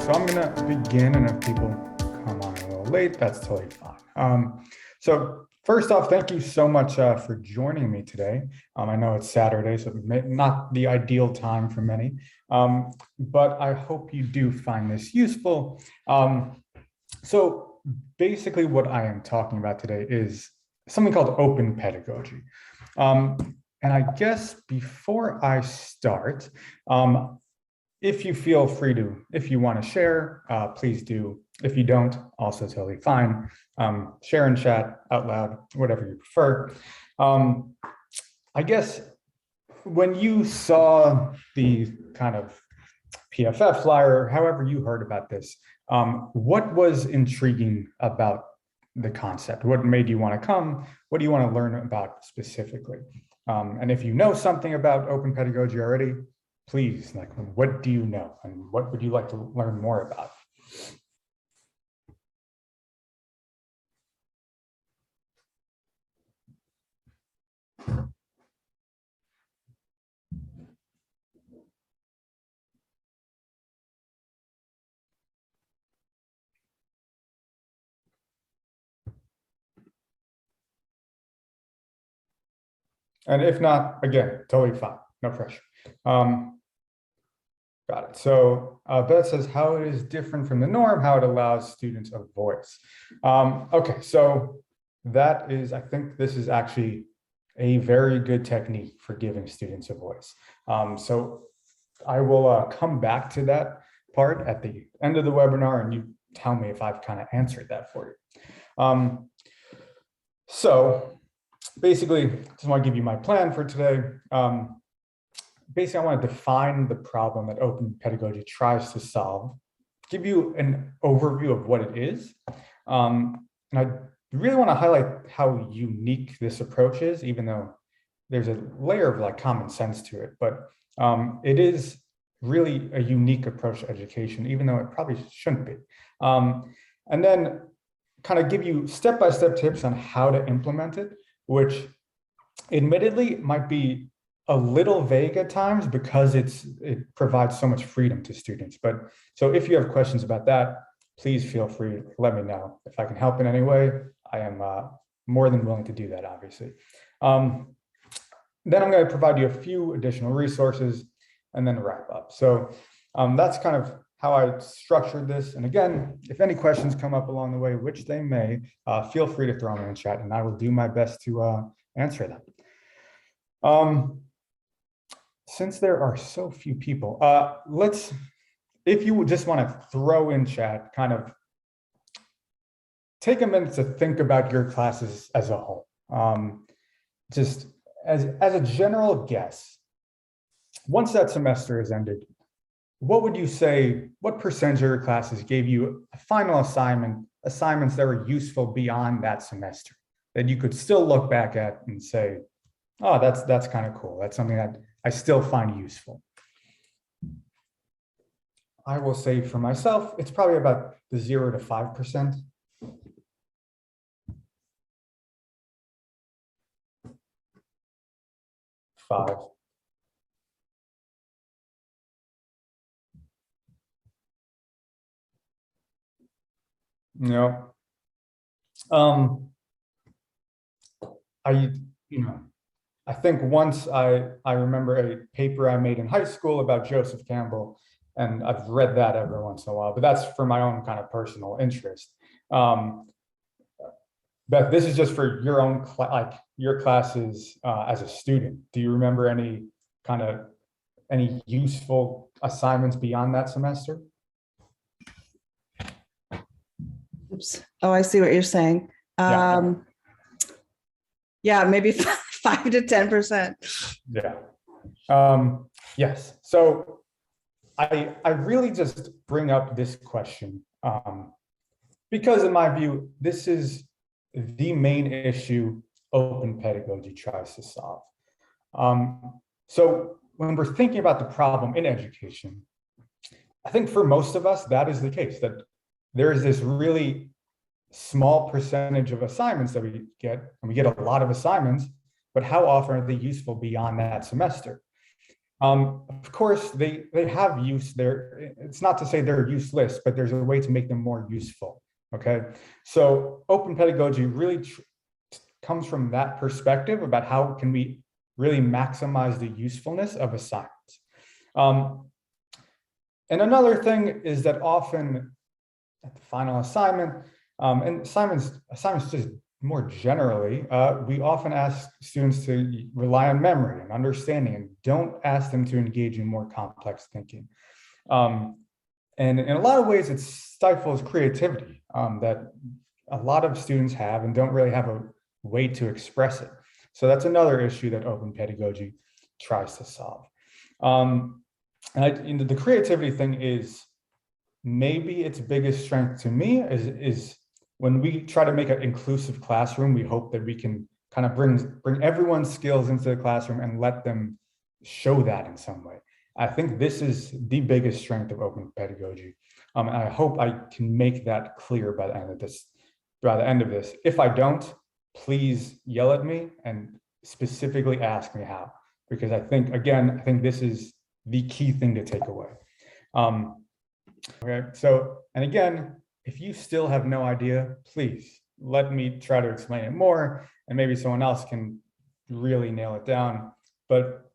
So I'm going to begin, and if people come on a little late, that's totally fine. So first off, thank you so much for joining me today. I know it's Saturday, so it may not the ideal time for many, but I hope you do find this useful. So basically what I am talking about today is something called open pedagogy. And I guess before I start, if you feel free to, if you want to share, please do. If you don't, also totally fine. Share and chat out loud, whatever you prefer. I guess when you saw the kind of PFF flyer, however you heard about this, what was intriguing about the concept? What made you want to come? What do you want to learn about specifically? And if you know something about open pedagogy already, please, like, what do you know and what would you like to learn more about? And if not, again, totally fine, no pressure. Got it. So Beth says how it is different from the norm, how it allows students a voice. Okay, so that is, I think this is actually a very good technique for giving students a voice. So I will come back to that part at the end of the webinar, and you tell me if I've kind of answered that for you. So basically, just want to give you my plan for today. Basically, I want to define the problem that open pedagogy tries to solve, give you an overview of what it is. And I really want to highlight how unique this approach is, even though there's a layer of like common sense to it, but it is really a unique approach to education, even though it probably shouldn't be. And then kind of give you step-by-step tips on how to implement it, which admittedly might be a little vague at times because it provides so much freedom to students. But so if you have questions about that, please feel free to let me know. If I can help in any way, I am more than willing to do that, obviously. Then I'm going to provide you a few additional resources and then wrap up. So that's kind of how I structured this. And again, if any questions come up along the way, which they may, feel free to throw them in the chat and I will do my best to answer them. Since there are so few people, if you just want to throw in chat, kind of take a minute to think about your classes as a whole. Just as a general guess, once that semester is ended, what would you say, what percentage of your classes gave you a final assignments that were useful beyond that semester, that you could still look back at and say, oh, that's kind of cool. That's something that I still find useful. I will say for myself, it's probably about the 0 to 5%. Five. No. I think once I remember a paper I made in high school about Joseph Campbell, and I've read that every once in a while, but that's for my own kind of personal interest. Beth, this is just for your own, your classes as a student. Do you remember any useful assignments beyond that semester? Oops. Oh, I see what you're saying. Yeah, maybe 5 to 10%. Yeah. Yes. So I really just bring up this question because in my view, this is the main issue open pedagogy tries to solve. So when we're thinking about the problem in education, I think for most of us, that is the case, that there is this really small percentage of assignments that we get, and we get a lot of assignments, but how often are they useful beyond that semester? Of course, they have use there. It's not to say they're useless, but there's a way to make them more useful. Okay, so open pedagogy really comes from that perspective about how can we really maximize the usefulness of assignments. And another thing is that often at the final assignment, and assignments just more generally, we often ask students to rely on memory and understanding and don't ask them to engage in more complex thinking. And in a lot of ways, it stifles creativity that a lot of students have and don't really have a way to express it. So that's another issue that open pedagogy tries to solve. And the creativity thing is maybe its biggest strength to me is when we try to make an inclusive classroom, we hope that we can kind of bring everyone's skills into the classroom and let them show that in some way. I think this is the biggest strength of open pedagogy. And I hope I can make that clear by the end of this. If I don't, please yell at me and specifically ask me how, because I think this is the key thing to take away. Okay, so, and again, if you still have no idea, please let me try to explain it more, and maybe someone else can really nail it down. But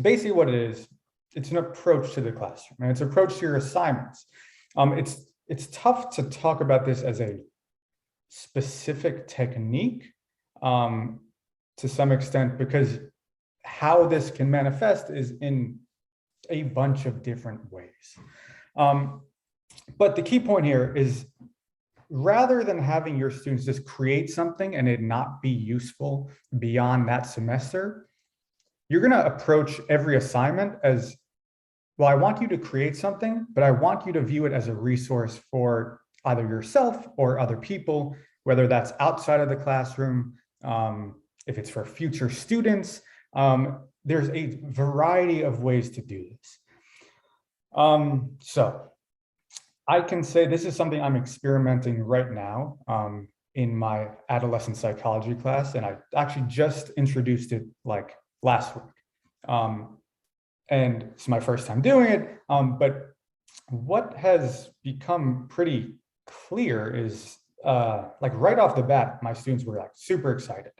basically what it is, it's an approach to the classroom, and it's an approach to your assignments. It's tough to talk about this as a specific technique to some extent, because how this can manifest is in a bunch of different ways. But the key point here is, rather than having your students just create something and it not be useful beyond that semester, you're going to approach every assignment as, well, I want you to create something, but I want you to view it as a resource for either yourself or other people, whether that's outside of the classroom, if it's for future students. There's a variety of ways to do this. So I can say this is something I'm experimenting right now in my adolescent psychology class, and I actually just introduced it like last week. And it's my first time doing it, but what has become pretty clear is like right off the bat, my students were like super excited.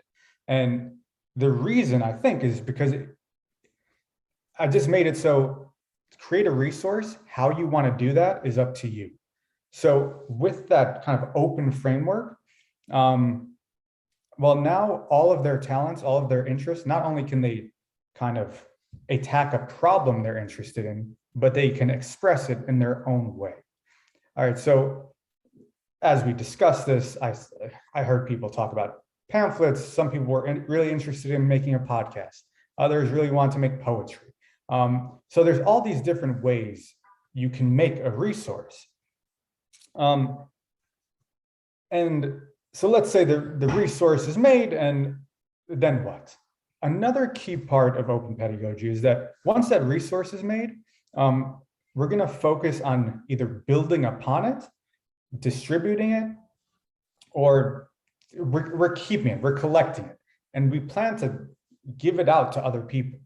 And the reason I think is because I just made it so create a resource. How you want to do that is up to you. So with that kind of open framework, well, now all of their talents, all of their interests, not only can they kind of attack a problem they're interested in, but they can express it in their own way. All right, so as we discussed this, I heard people talk about pamphlets. Some people were really interested in making a podcast. Others really want to make poetry. So there's all these different ways you can make a resource. And so let's say the resource is made, and then what? Another key part of open pedagogy is that once that resource is made, we're going to focus on either building upon it, distributing it, or we're keeping it, we're collecting it, and we plan to give it out to other people.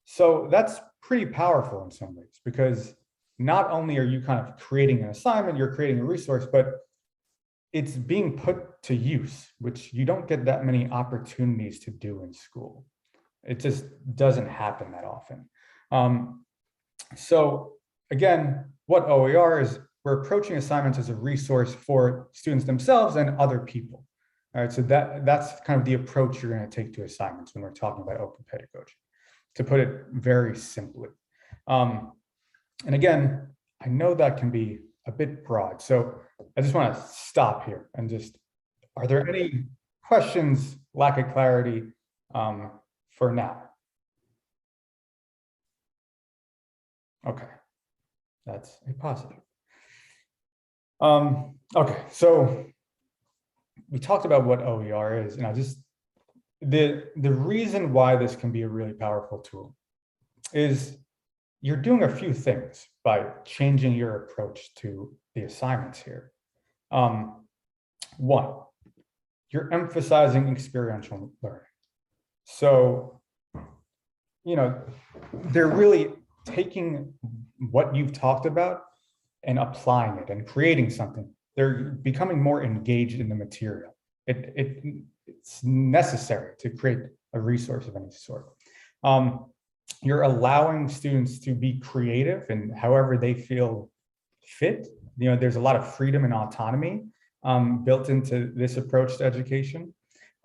So that's pretty powerful in some ways, because not only are you kind of creating an assignment, you're creating a resource, but it's being put to use, which you don't get that many opportunities to do in school. It just doesn't happen that often. So again, what OER is, we're approaching assignments as a resource for students themselves and other people. All right, so that's kind of the approach you're going to take to assignments when we're talking about open pedagogy, to put it very simply. And again, I know that can be a bit broad, so I just want to stop here and just, are there any questions, lack of clarity for now? Okay, that's a positive. Okay, so we talked about what OER is, and I just, the reason why this can be a really powerful tool is you're doing a few things by changing your approach to the assignments here. One, you're emphasizing experiential learning. So they're really taking what you've talked about and applying it and creating something. They're becoming more engaged in the material. It's necessary to create a resource of any sort. You're allowing students to be creative and however they feel fit. There's a lot of freedom and autonomy built into this approach to education.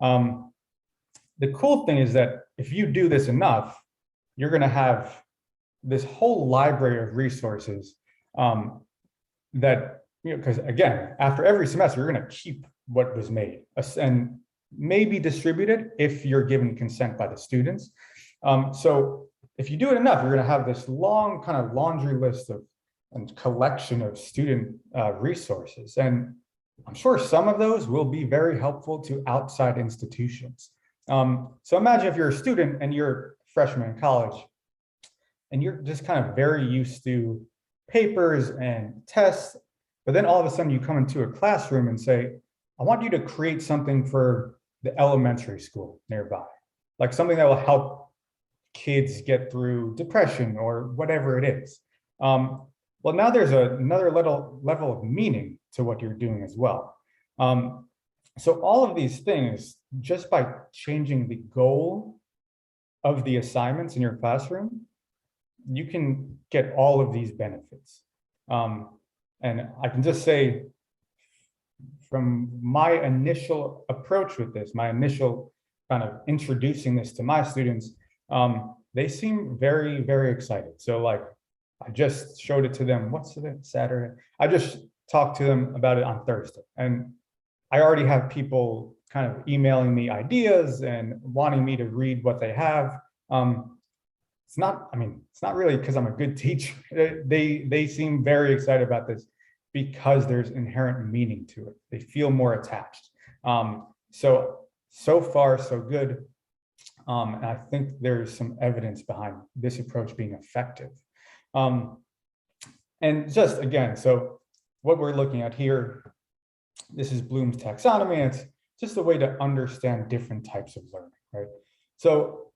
The cool thing is that if you do this enough, you're going to have this whole library of resources that, because again, after every semester, you're going to keep what was made and maybe distribute it if you're given consent by the students. So if you do it enough, you're going to have this long kind of laundry list of and collection of student resources. And I'm sure some of those will be very helpful to outside institutions. So imagine if you're a student and you're a freshman in college and you're just kind of very used to papers and tests, but then all of a sudden you come into a classroom and say, I want you to create something for the elementary school nearby, like something that will help kids get through depression or whatever it is. Well, now there's another level of meaning to what you're doing as well. So all of these things, just by changing the goal of the assignments in your classroom, you can get all of these benefits. And I can just say, from my initial approach with this, my initial kind of introducing this to my students, they seem very, very excited. So like, I just showed it to them, what's it, Saturday? I just talked to them about it on Thursday. And I already have people kind of emailing me ideas and wanting me to read what they have. It's not really because I'm a good teacher. They seem very excited about this because there's inherent meaning to it. They feel more attached. So far, so good. And I think there's some evidence behind this approach being effective. And just again, so what we're looking at here, this is Bloom's taxonomy, and it's just a way to understand different types of learning, right? So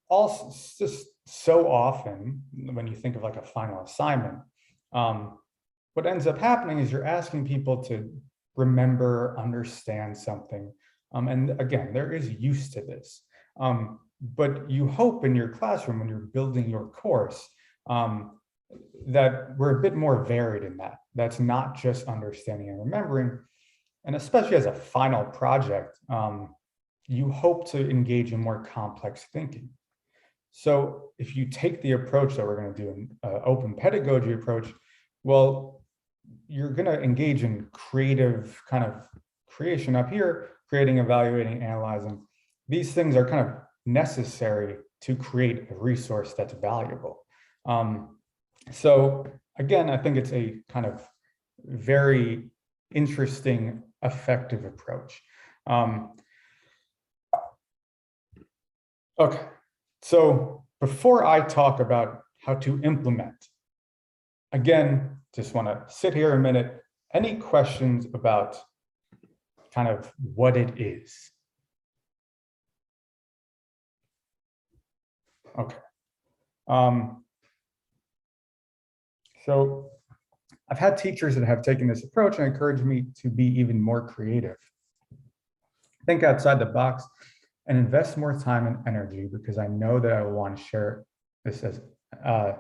also just so often when you think of like a final assignment, what ends up happening is you're asking people to remember, understand something. And again, there is use to this. But you hope in your classroom when you're building your course that we're a bit more varied in that. That's not just understanding and remembering. And especially as a final project, you hope to engage in more complex thinking. So if you take the approach that we're going to do, an open pedagogy approach, well, you're going to engage in creative kind of creation up here, creating, evaluating, analyzing. These things are kind of necessary to create a resource that's valuable. So again, I think it's a kind of very interesting, effective approach. Okay, so before I talk about how to implement, again, just want to sit here a minute. Any questions about kind of what it is? Okay. So I've had teachers that have taken this approach and encouraged me to be even more creative. Think outside the box and invest more time and energy because I know that I will want to share this as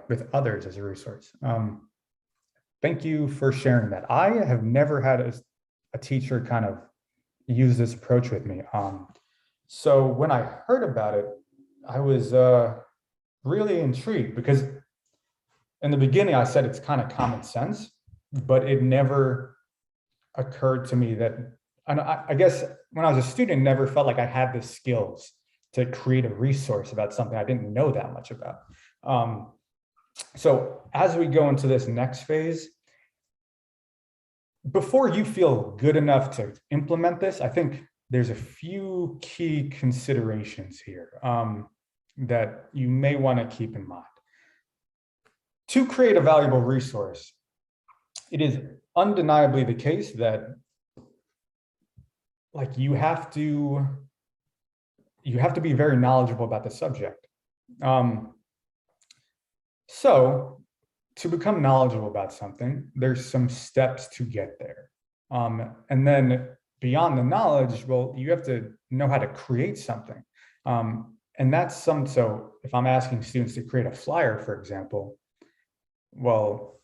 with others as a resource. Thank you for sharing that. I have never had a teacher kind of use this approach with me. So when I heard about it, I was really intrigued because in the beginning, I said it's kind of common sense, but it never occurred to me that, and I guess when I was a student, never felt like I had the skills to create a resource about something I didn't know that much about. So as we go into this next phase, before you feel good enough to implement this, I think there's a few key considerations here that you may want to keep in mind. To create a valuable resource, it is undeniably the case that like you have to be very knowledgeable about the subject. So to become knowledgeable about something, there's some steps to get there. And then beyond the knowledge, well, you have to know how to create something. And that's so if I'm asking students to create a flyer, for example, well,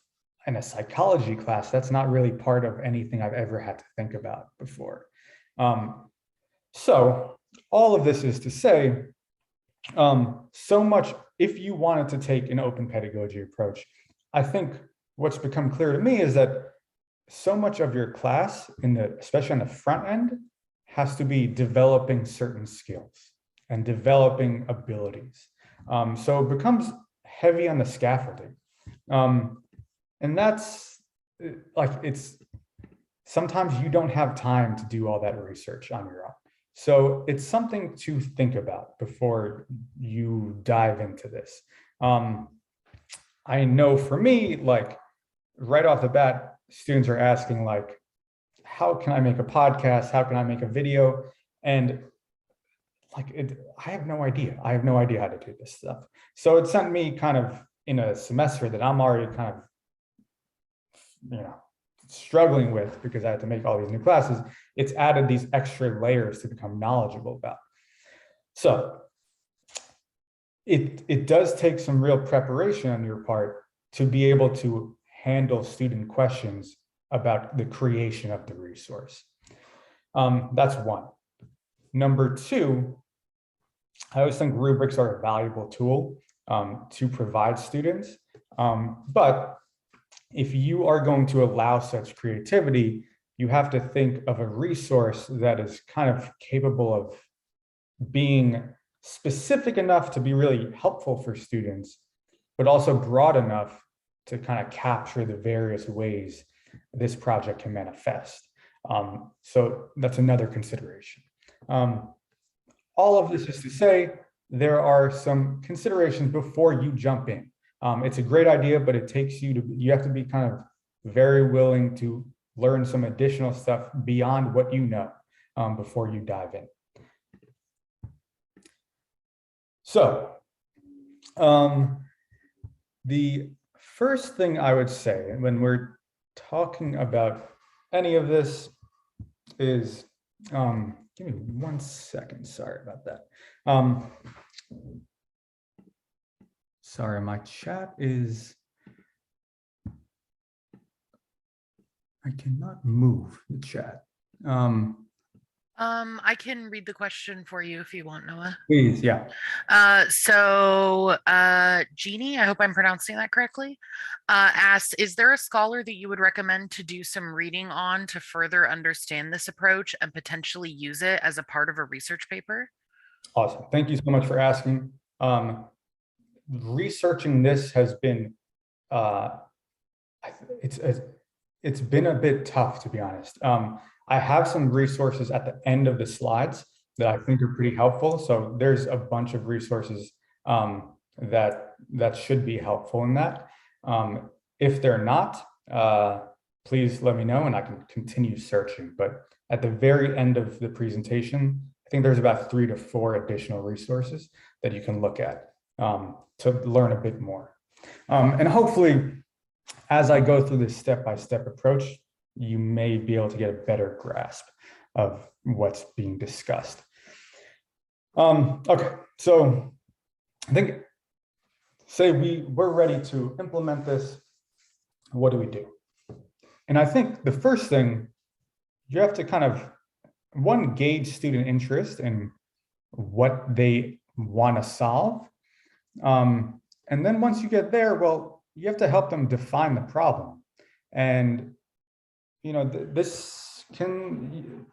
in a psychology class, that's not really part of anything I've ever had to think about before. So all of this is to say, so much, if you wanted to take an open pedagogy approach, I think what's become clear to me is that so much of your class, especially on the front end, has to be developing certain skills and developing abilities. So it becomes heavy on the scaffolding. And that's sometimes you don't have time to do all that research on your own. So it's something to think about before you dive into this. I know for me, right off the bat, students are asking how can I make a podcast? How can I make a video? And I have no idea. I have no idea how to do this stuff. So it sent me kind of in a semester that I'm already kind of, struggling with because I had to make all these new classes. It's added these extra layers to become knowledgeable about. So it does take some real preparation on your part to be able to handle student questions about the creation of the resource. That's one. Number two, I always think rubrics are a valuable tool to provide students, but if you are going to allow such creativity, you have to think of a resource that is kind of capable of being specific enough to be really helpful for students, but also broad enough to kind of capture the various ways this project can manifest. So that's another consideration. All of this is to say, there are some considerations before you jump in. It's a great idea, but it takes you have to be kind of very willing to learn some additional stuff beyond what you know before you dive in. So the first thing I would say when we're talking about any of this is, give me 1 second, sorry about that. Sorry, my chat is, I cannot move the chat. I can read the question for you if you want, Noah. Please, yeah. Jeannie, I hope I'm pronouncing that correctly, asks, is there a scholar that you would recommend to do some reading on to further understand this approach and potentially use it as a part of a research paper? Awesome. Thank you so much for asking. Researching this has been, it's been a bit tough, to be honest. I have some resources at the end of the slides that I think are pretty helpful. So there's a bunch of resources that should be helpful in that. If they're not, please let me know and I can continue searching. But at the very end of the presentation, I think there's about 3 to 4 additional resources that you can look at to learn a bit more. And hopefully, as I go through this step-by-step approach, you may be able to get a better grasp of what's being discussed. Okay, so I think, say we're ready to implement this, what do we do? And I think the first thing, you have to kind of, gauge student interest in what they want to solve. And then once you get there, well, you have to help them define the problem. And this can,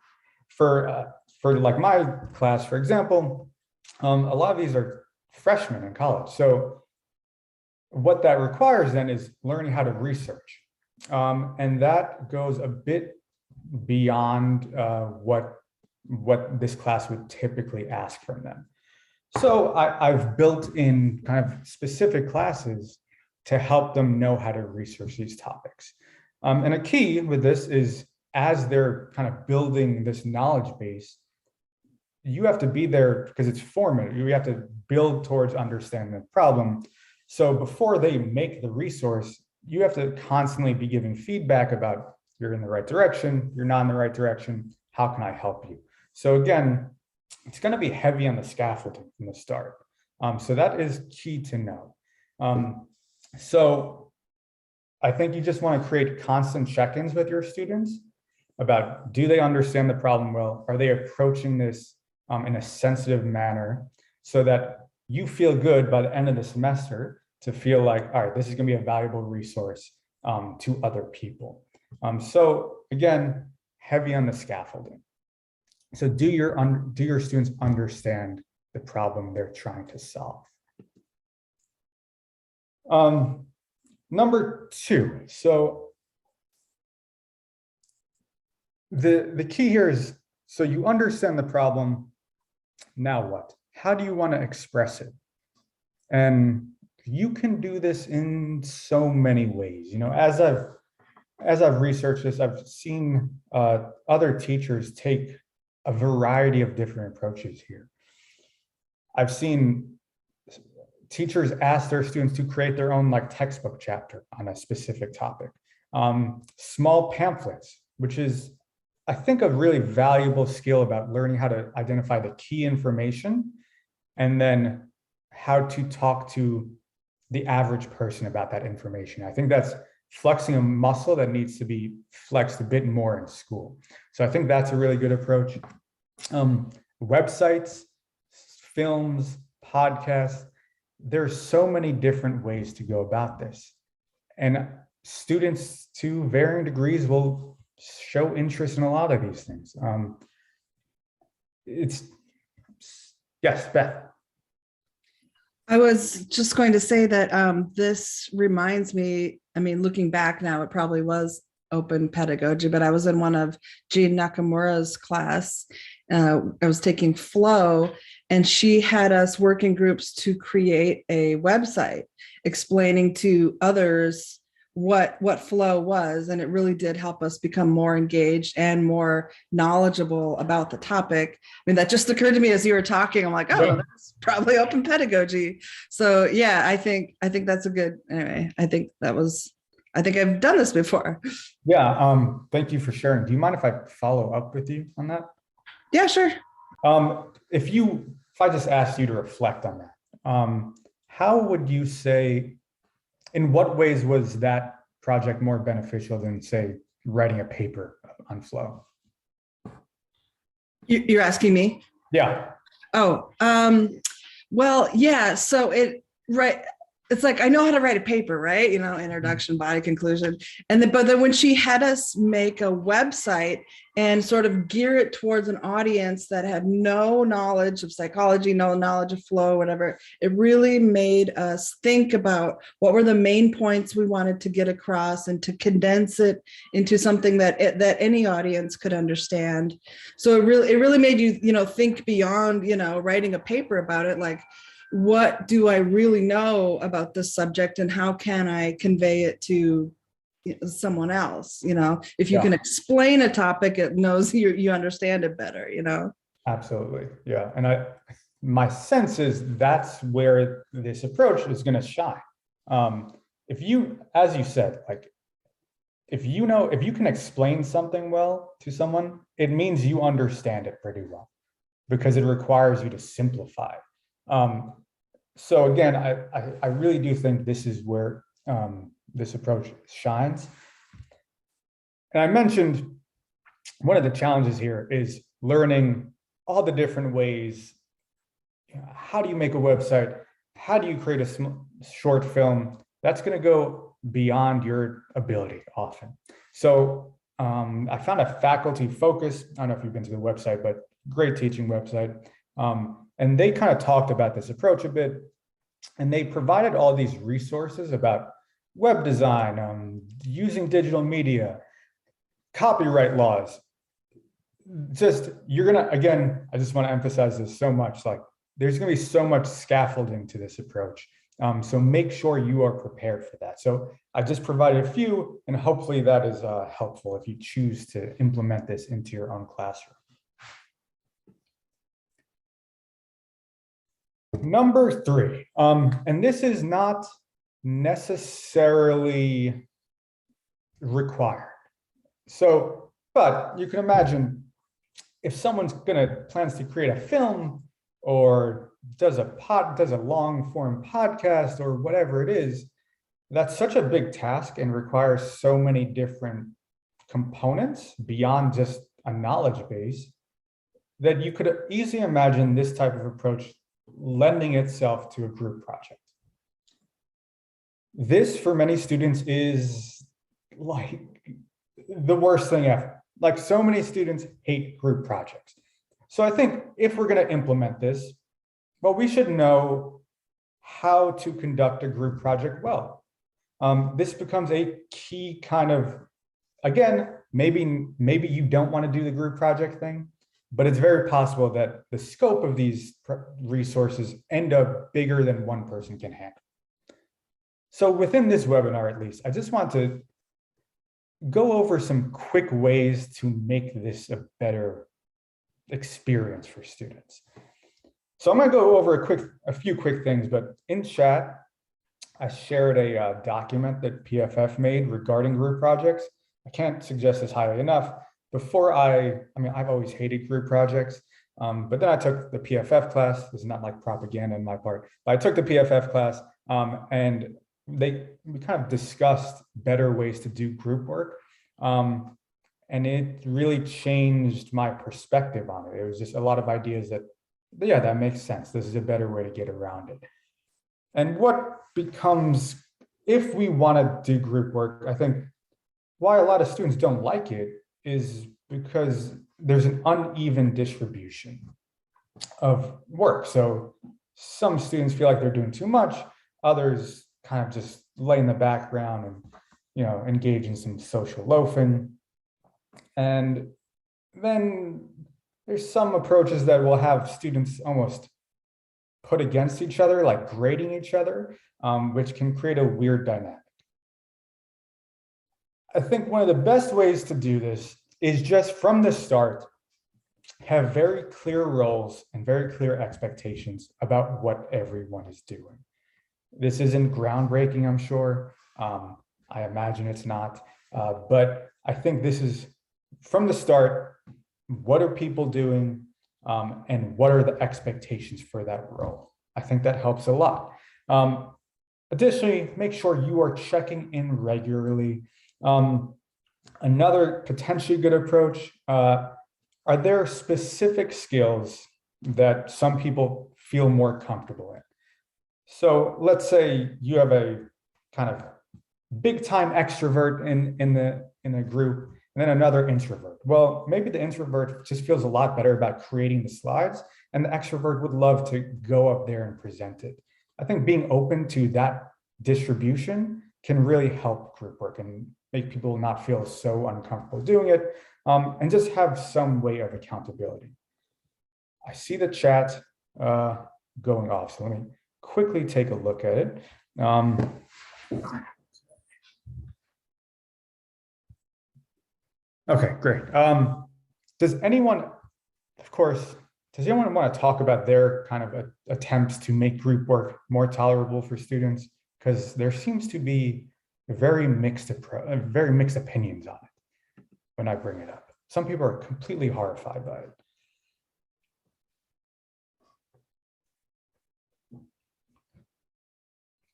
for like my class, for example, a lot of these are freshmen in college. So what that requires then is learning how to research. And that goes a bit beyond what this class would typically ask from them. So I've built in kind of specific classes to help them know how to research these topics. And a key with this is, as they're kind of building this knowledge base, you have to be there because it's formative. You have to build towards understanding the problem. So before they make the resource, you have to constantly be giving feedback about you're in the right direction, you're not in the right direction, how can I help you? So again, it's going to be heavy on the scaffolding from the start. So that is key to know. So I think you just want to create constant check-ins with your students about, do they understand the problem well? Are they approaching this in a sensitive manner so that you feel good by the end of the semester to feel like, all right, this is going to be a valuable resource to other people. So again, heavy on the scaffolding. So do your students understand the problem they're trying to solve? Number two, so the key here is, so you understand the problem, now what? How do you want to express it? And you can do this in so many ways. You know, as I've researched this, I've seen other teachers take a variety of different approaches here. I've seen teachers ask their students to create their own like textbook chapter on a specific topic. Small pamphlets, which is, I think, a really valuable skill about learning how to identify the key information and then how to talk to the average person about that information. I think that's flexing a muscle that needs to be flexed a bit more in school. So I think that's a really good approach. Websites, films, podcasts, there's so many different ways to go about this. And students to varying degrees will show interest in a lot of these things. Yes, Beth. I was just going to say that this reminds me, I mean, looking back now, it probably was open pedagogy, but I was in one of Jean Nakamura's class. I was taking flow, and she had us work in groups to create a website explaining to others what flow was, and it really did help us become more engaged and more knowledgeable about the topic. I mean, that just occurred to me as you were talking. I'm like, oh, Yeah. that's probably open pedagogy. So yeah, I think that's a good, anyway, I think I've done this before. Yeah, thank you for sharing. Do you mind if I follow up with you on that? Yeah, sure. If I just asked you to reflect on that, how would you say, in what ways was that project more beneficial than, say, writing a paper on flow? You're asking me? Yeah. Oh, well, yeah. So it's like, I know how to write a paper, right? You know, introduction, body, conclusion. But then when she had us make a website and sort of gear it towards an audience that had no knowledge of psychology, no knowledge of flow, whatever, it really made us think about what were the main points we wanted to get across and to condense it into something that any audience could understand. So it really made you, think beyond, writing a paper about it, like, what do I really know about this subject and how can I convey it to someone else? If you can explain a topic, it knows you understand it better, Absolutely. Yeah. And my sense is that's where this approach is going to shine. If you, as you said, like, if you can explain something well to someone, it means you understand it pretty well because it requires you to simplify. So again, I really do think this is where this approach shines. And I mentioned one of the challenges here is learning all the different ways. How do you make a website? How do you create a short film? That's going to go beyond your ability often. So I found a faculty focus. I don't know if you've been to the website, but great teaching website. And they kind of talked about this approach a bit, and they provided all these resources about web design, using digital media, copyright laws. Again, I just want to emphasize this so much, like there's going to be so much scaffolding to this approach. So make sure you are prepared for that. So I just provided a few, and hopefully that is helpful if you choose to implement this into your own classroom. Number 3, and this is not necessarily required. So, but you can imagine if someone's plans to create a film or does a long form podcast or whatever it is, that's such a big task and requires so many different components beyond just a knowledge base that you could easily imagine this type of approach lending itself to a group project. This, for many students, is like the worst thing ever. Like, so many students hate group projects. So I think if we're going to implement this, well, we should know how to conduct a group project well. This becomes a key kind of, again, maybe you don't want to do the group project thing, but it's very possible that the scope of these resources end up bigger than one person can handle. So within this webinar, at least, I just want to go over some quick ways to make this a better experience for students. So I'm going to go over a few quick things, but in chat, I shared a document that PFF made regarding group projects. I can't suggest this highly enough. Before I mean, I've always hated group projects, but then I took the PFF class. This is not like propaganda on my part, but I took the PFF class, and we kind of discussed better ways to do group work. And it really changed my perspective on it. It was just a lot of ideas that, yeah, that makes sense. This is a better way to get around it. And what becomes, if we want to do group work, I think why a lot of students don't like it is because there's an uneven distribution of work. So some students feel like they're doing too much, others kind of just lay in the background and, you know, engage in some social loafing. And then there's some approaches that will have students almost put against each other, like grading each other, which can create a weird dynamic. I think one of the best ways to do this is just from the start, have very clear roles and very clear expectations about what everyone is doing. This isn't groundbreaking, I'm sure. I imagine it's not, but I think this is from the start, what are people doing, and what are the expectations for that role? I think that helps a lot. Additionally, make sure you are checking in regularly. Another potentially good approach, are there specific skills that some people feel more comfortable in? So let's say you have a kind of big time extrovert in a group, and then another introvert. Well, maybe the introvert just feels a lot better about creating the slides, and the extrovert would love to go up there and present it. I think being open to that distribution can really help group work and make people not feel so uncomfortable doing it, and just have some way of accountability. I see the chat going off, so let me quickly take a look at it. Okay, great. Does anyone want to talk about their kind of attempts to make group work more tolerable for students? Because there seems to be very mixed opinions on it when I bring it up. Some people are completely horrified by it.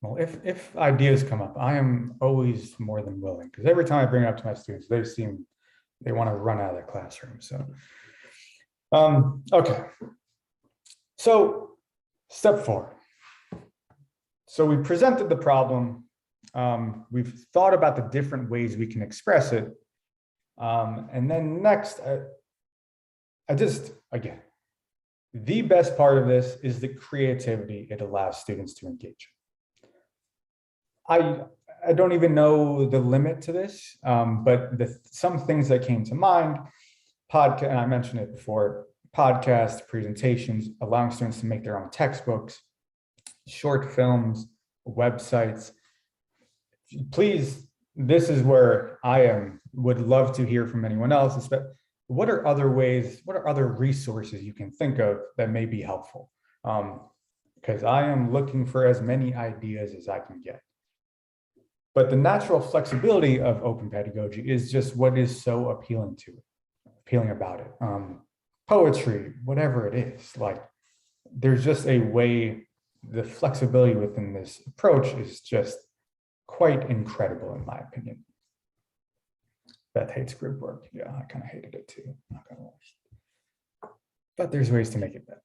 Well, if ideas come up, I am always more than willing, because every time I bring it up to my students, they want to run out of the classroom. So, okay. So, step 4. So we presented the problem. We've thought about the different ways we can express it. And then next, again, the best part of this is the creativity it allows students to engage. I don't even know the limit to this, but some things that came to mind, and I mentioned it before, podcasts, presentations, allowing students to make their own textbooks, short films, websites. Please, this is where would love to hear from anyone else. What are other ways, what are other resources you can think of that may be helpful? because I am looking for as many ideas as I can get. But the natural flexibility of open pedagogy is just what is so appealing about it. Poetry, whatever it is, like there's just a way, the flexibility within this approach is just quite incredible in my opinion. Beth hates group work. Yeah, I kind of hated it too. Not gonna lie. But there's ways to make it better.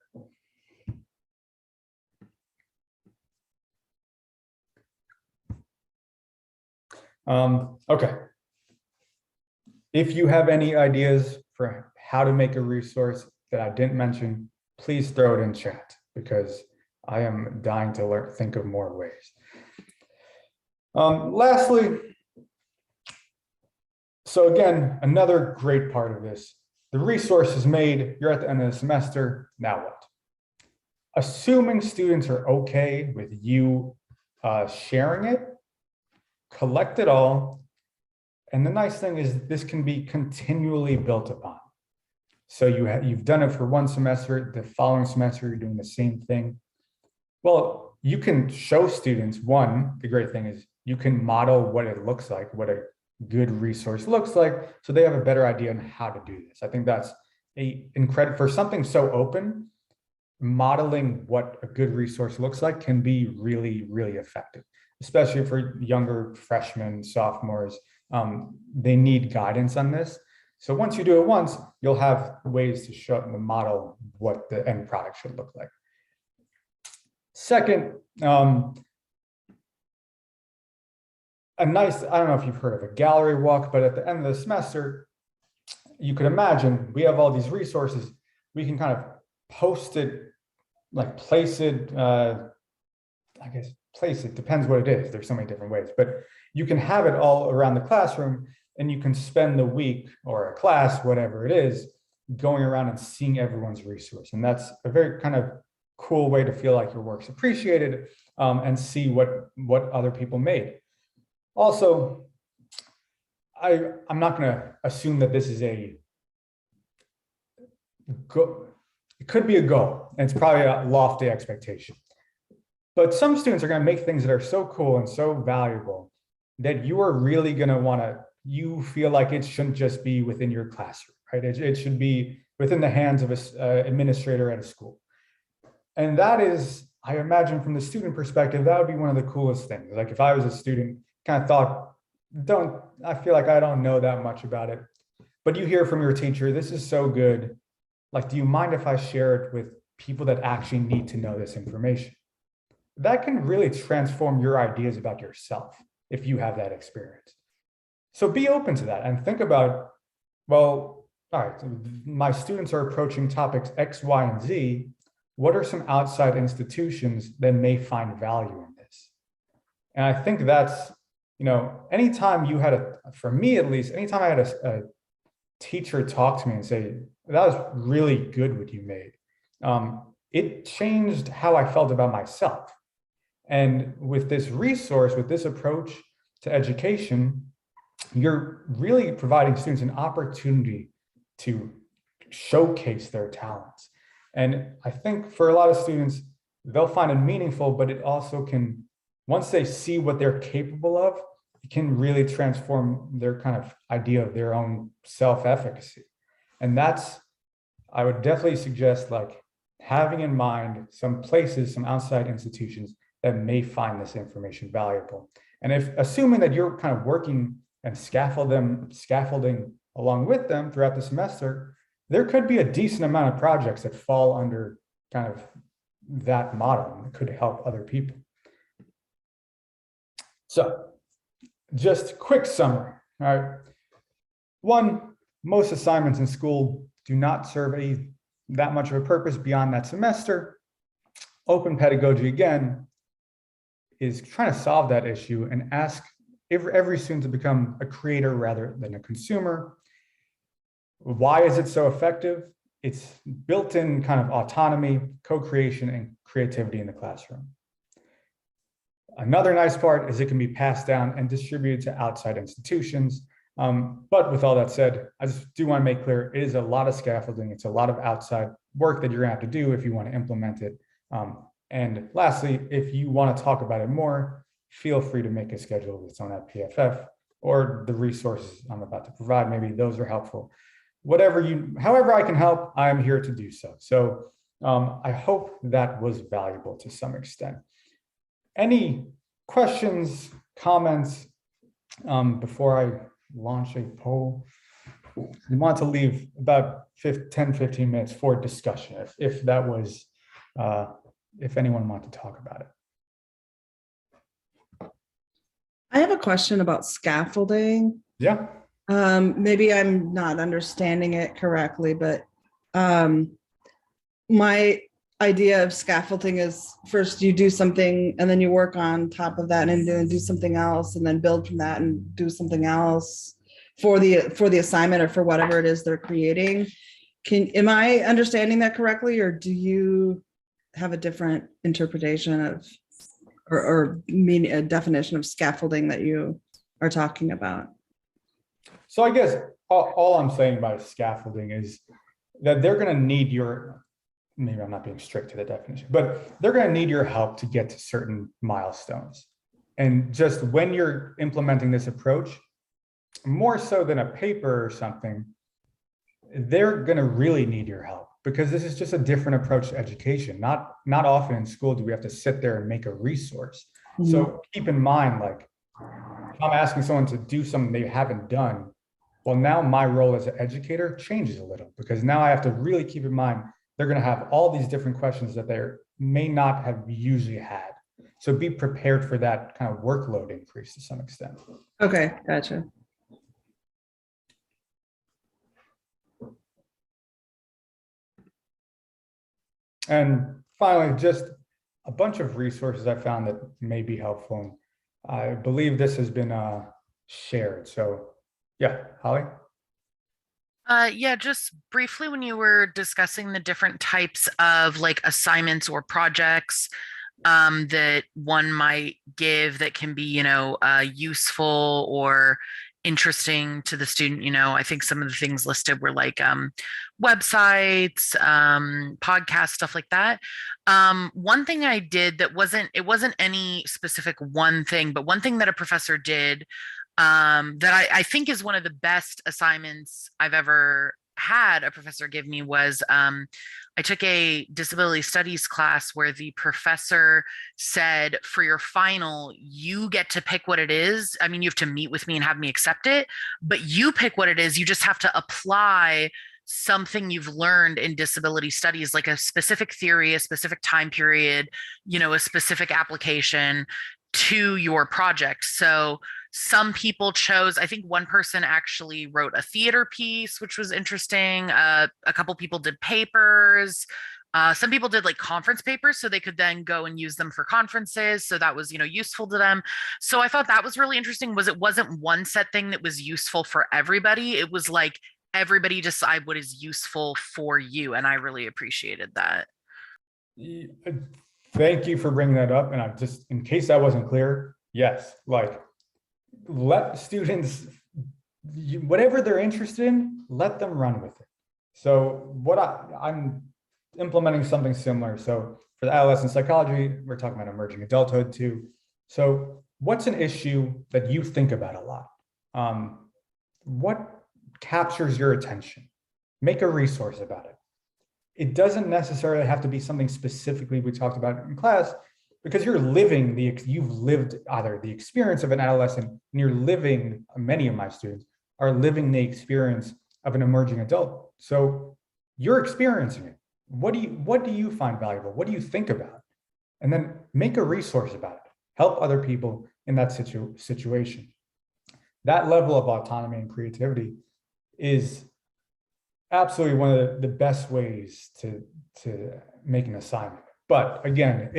Okay. If you have any ideas for how to make a resource that I didn't mention, please throw it in chat because I am dying to think of more ways. Lastly, so again, another great part of this, the resource is made, you're at the end of the semester, now what? Assuming students are okay with you sharing it, collect it all. And the nice thing is this can be continually built upon. So you've done it for one semester, the following semester, you're doing the same thing. Well, you can show students, one, the great thing is you can model what it looks like, what a good resource looks like, so they have a better idea on how to do this. I think that's incredible for something so open. Modeling what a good resource looks like can be really, really effective, especially for younger freshmen, sophomores. They need guidance on this. So once you do it once, you'll have ways to show and model what the end product should look like. Second, I don't know if you've heard of a gallery walk, but at the end of the semester, you could imagine we have all these resources. We can kind of post it, like place it, I guess place it, depends what it is. There's so many different ways, but you can have it all around the classroom and you can spend the week or a class, whatever it is, going around and seeing everyone's resource. And that's a very kind of cool way to feel like your work's appreciated and see what other people made. Also, I'm not going to assume that this is it could be a goal, and it's probably a lofty expectation. But some students are going to make things that are so cool and so valuable that you are really going to you feel like it shouldn't just be within your classroom, right? It should be within the hands of an administrator at a school. And that is, I imagine from the student perspective, that would be one of the coolest things. Like if I was a student, kind of thought, I feel like I don't know that much about it, but you hear from your teacher, this is so good. Like, do you mind if I share it with people that actually need to know this information? That can really transform your ideas about yourself if you have that experience. So be open to that and think about, well, all right, my students are approaching topics X, Y, and Z. What are some outside institutions that may find value in this? And I think that's, anytime you had for me at least, anytime I had a teacher talk to me and say, that was really good what you made, it changed how I felt about myself. And with this resource, with this approach to education, you're really providing students an opportunity to showcase their talents. And I think for a lot of students, they'll find it meaningful, but it also can, once they see what they're capable of, it can really transform their kind of idea of their own self-efficacy. And that's, I would definitely suggest like having in mind some places, some outside institutions that may find this information valuable. And assuming that you're kind of working and scaffolding along with them throughout the semester, there could be a decent amount of projects that fall under kind of that model and could help other people. So just quick summary, all right? One, most assignments in school do not serve that much of a purpose beyond that semester. Open pedagogy, again, is trying to solve that issue and ask every student to become a creator rather than a consumer. Why is it so effective? It's built-in kind of autonomy, co-creation, and creativity in the classroom. Another nice part is it can be passed down and distributed to outside institutions. But with all that said, I just do want to make clear, it is a lot of scaffolding. It's a lot of outside work that you're going to have to do if you want to implement it. And lastly, if you want to talk about it more, feel free to make a schedule of its own at PFF, or the resources I'm about to provide. Maybe those are helpful. However I can help, I'm here to do so. So I hope that was valuable to some extent. Any questions, comments before I launch a poll? We want to leave about 10, 15 minutes for discussion if that was, if anyone wanted to talk about it. I have a question about scaffolding. Yeah. Maybe I'm not understanding it correctly, but my idea of scaffolding is first you do something and then you work on top of that and then do something else and then build from that and do something else for the assignment or for whatever it is they're creating. Am I understanding that correctly, or do you have a different interpretation of or mean a definition of scaffolding that you are talking about? So I guess all I'm saying by scaffolding is that they're going to need your, maybe I'm not being strict to the definition, but they're going to need your help to get to certain milestones. And just when you're implementing this approach, more so than a paper or something, they're going to really need your help, because this is just a different approach to education. Not often in school do we have to sit there and make a resource. Mm-hmm. So keep in mind, like, if I'm asking someone to do something they haven't done, well, now my role as an educator changes a little, because now I have to really keep in mind they're going to have all these different questions that they may not have usually had. So be prepared for that kind of workload increase to some extent. Okay, gotcha. And finally, just a bunch of resources I found that may be helpful. I believe this has been shared. So yeah, Holly? Yeah, just briefly, when you were discussing the different types of like assignments or projects that one might give that can be, useful or interesting to the student, I think some of the things listed were like websites, podcasts, stuff like that. One thing I did that it wasn't any specific one thing, but one thing that a professor did that I think is one of the best assignments I've ever had a professor give me was I took a disability studies class where the professor said, for your final, you get to pick what it is. I mean, you have to meet with me and have me accept it, but you pick what it is. You just have to apply something you've learned in disability studies, like a specific theory, a specific time period, a specific application to your project. So some people chose, I think one person actually wrote a theater piece, which was interesting. A couple people did papers. Some people did like conference papers, so they could then go and use them for conferences. So that was, useful to them. So I thought that was really interesting. It wasn't one set thing that was useful for everybody. It was like everybody decide what is useful for you. And I really appreciated that. Thank you for bringing that up. And I just, in case that wasn't clear, yes, like, let students, whatever they're interested in, let them run with it. So I'm implementing something similar. So for the adolescent psychology, we're talking about emerging adulthood too. So what's an issue that you think about a lot? What captures your attention? Make a resource about it. It doesn't necessarily have to be something specifically we talked about in class, because you've lived either the experience of an adolescent, and many of my students are living the experience of an emerging adult. So you're experiencing it. What do you find valuable? What do you think about? And then make a resource about it. Help other people in that situation. That level of autonomy and creativity is absolutely one of the best ways to make an assignment. But again,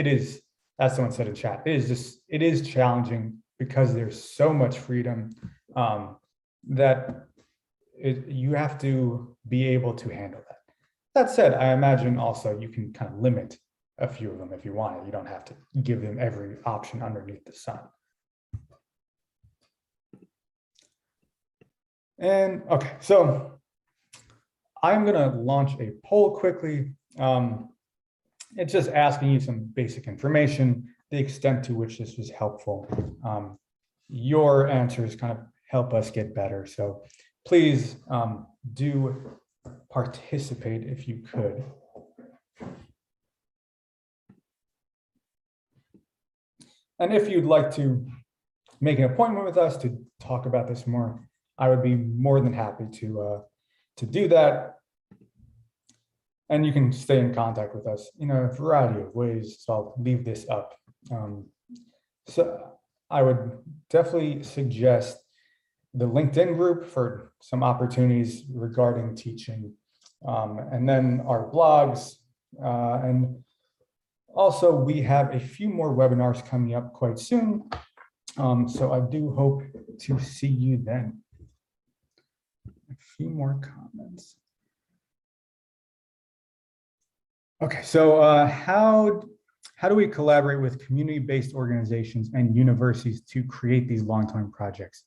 as someone said in chat, it is challenging because there's so much freedom that you have to be able to handle that. That said, I imagine also you can kind of limit a few of them if you want it. You don't have to give them every option underneath the sun. And okay, so I'm going to launch a poll quickly. it's just asking you some basic information, the extent to which this was helpful. Your answers kind of help us get better. So please do participate if you could. And if you'd like to make an appointment with us to talk about this more, I would be more than happy to do that. And you can stay in contact with us in a variety of ways. So I'll leave this up. So I would definitely suggest the LinkedIn group for some opportunities regarding teaching, and then our blogs. And also we have a few more webinars coming up quite soon. So I do hope to see you then. A few more comments. Okay, so how do we collaborate with community-based organizations and universities to create these long-term projects?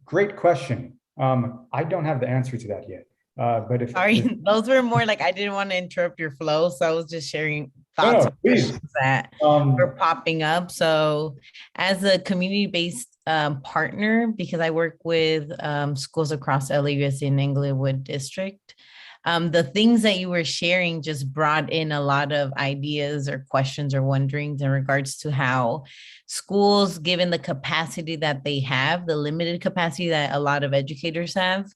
Great question. I don't have the answer to that yet. But if Sorry, those were more like, I didn't want to interrupt your flow, so I was just sharing thoughts and questions that were popping up. So as a community-based partner, because I work with schools across LAUSD and Englewood District, the things that you were sharing just brought in a lot of ideas or questions or wonderings in regards to how schools, given the capacity that they have, the limited capacity that a lot of educators have,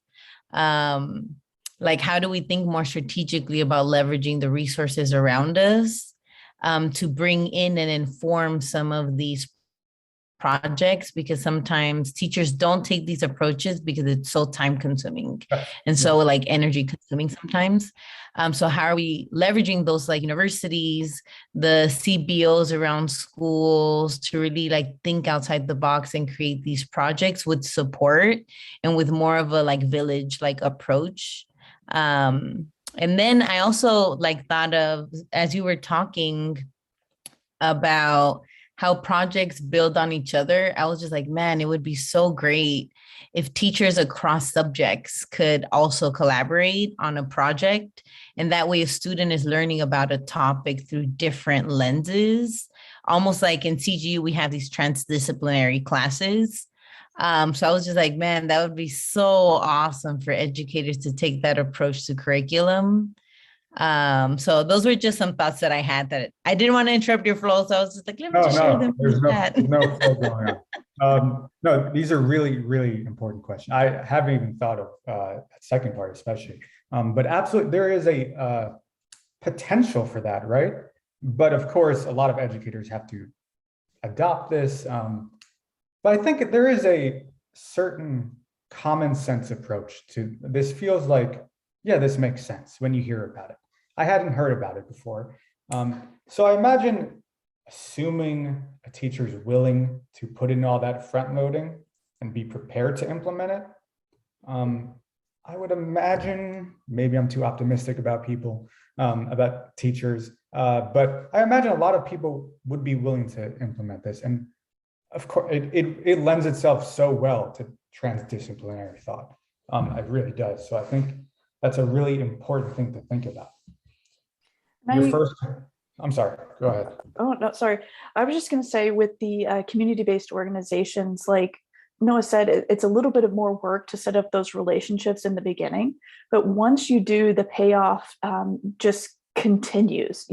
like how do we think more strategically about leveraging the resources around us to bring in and inform some of these projects, because sometimes teachers don't take these approaches because it's so time consuming and so like energy consuming sometimes. So how are we leveraging those like universities, the CBOs around schools to really like think outside the box and create these projects with support and with more of a like village like approach. And then I also like thought of, as you were talking about how projects build on each other, I was just like, man, it would be so great if teachers across subjects could also collaborate on a project. And that way a student is learning about a topic through different lenses, almost like in CGU, we have these transdisciplinary classes. So I was just like, man, that would be so awesome for educators to take that approach to curriculum. So those were just some thoughts that I had that I didn't want to interrupt your flow. So I was just like, let me just share them. There's no flow going on. No, these are really, really important questions. I haven't even thought of that second part, especially. But absolutely, there is a potential for that, right? But of course, a lot of educators have to adopt this. But I think there is a certain common sense approach to this. Feels like, yeah, this makes sense when you hear about it. I hadn't heard about it before. So I imagine, assuming a teacher is willing to put in all that front loading and be prepared to implement it, I would imagine, maybe I'm too optimistic about people, about teachers, but I imagine a lot of people would be willing to implement this. And of course, it lends itself so well to transdisciplinary thought. It really does. So I think that's a really important thing to think about. I'm sorry, go ahead. Oh, no, sorry. I was just going to say with the community-based organizations, like Noah said, it's a little bit of more work to set up those relationships in the beginning. But once you do, the payoff just continues,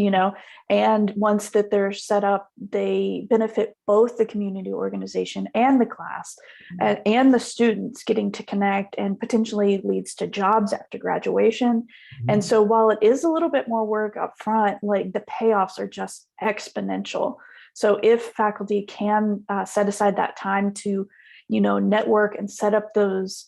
and once that they're set up, they benefit both the community organization and the class and the students getting to connect, and potentially leads to jobs after graduation. And so while it is a little bit more work up front, like the payoffs are just exponential. So if faculty can set aside that time to, network and set up those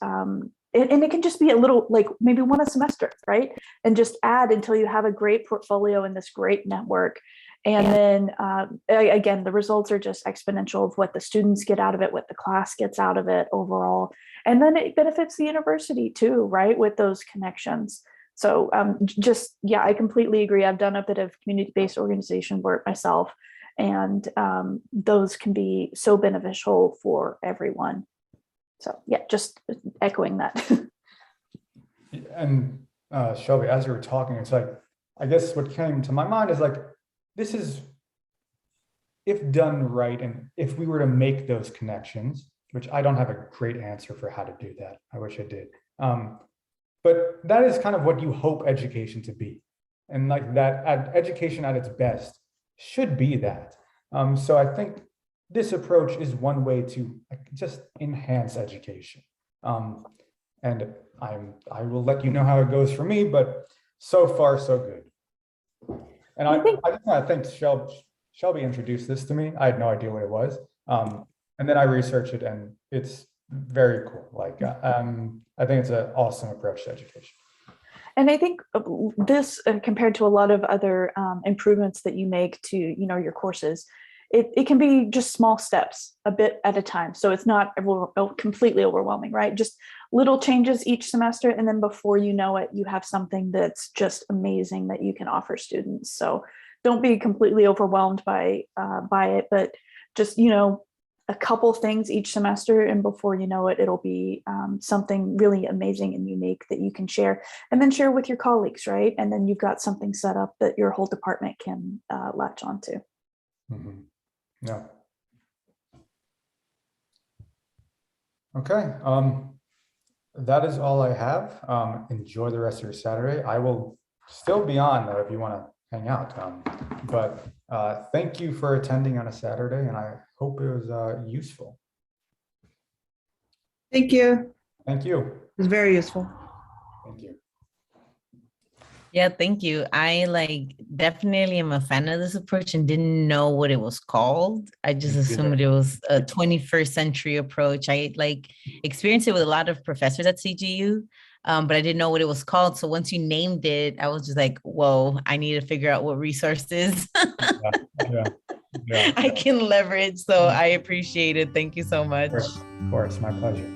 and it can just be a little, like maybe one a semester, right? And just add until you have a great portfolio and this great network. And then again, the results are just exponential of what the students get out of it, what the class gets out of it overall. And then it benefits the university too, right? With those connections. So I completely agree. I've done a bit of community-based organization work myself, and those can be so beneficial for everyone. So yeah, just echoing that. And Shelby, as you were talking, it's like, I guess what came to my mind is like, this is, if done right, and if we were to make those connections, which I don't have a great answer for how to do that. I wish I did. But that is kind of what you hope education to be. And like that, education at its best should be that. So I think this approach is one way to just enhance education. And I will let you know how it goes for me, but so far so good. And I just want to thank Shelby introduced this to me. I had no idea what it was. And then I researched it, and it's very cool. Like, I think it's an awesome approach to education. And I think this, compared to a lot of other improvements that you make to, your courses, it can be just small steps, a bit at a time. So it's not completely overwhelming, right? Just little changes each semester. And then before you know it, you have something that's just amazing that you can offer students. So don't be completely overwhelmed by it, but just, a couple things each semester, and before you know it, it'll be something really amazing and unique that you can share, and then share with your colleagues, right? And then you've got something set up that your whole department can latch onto. Mm-hmm. Yeah. Okay. That is all I have. Enjoy the rest of your Saturday. I will still be on though if you want to hang out. But thank you for attending on a Saturday, and I hope it was useful. Thank you. Thank you. It was very useful. Thank you. Yeah, thank you. I definitely am a fan of this approach and didn't know what it was called. I just assumed it was a 21st century approach. I experienced it with a lot of professors at CGU, but I didn't know what it was called. So once you named it, I was just like, whoa, I need to figure out what resources Yeah. I can leverage. So I appreciate it. Thank you so much. Of course, my pleasure.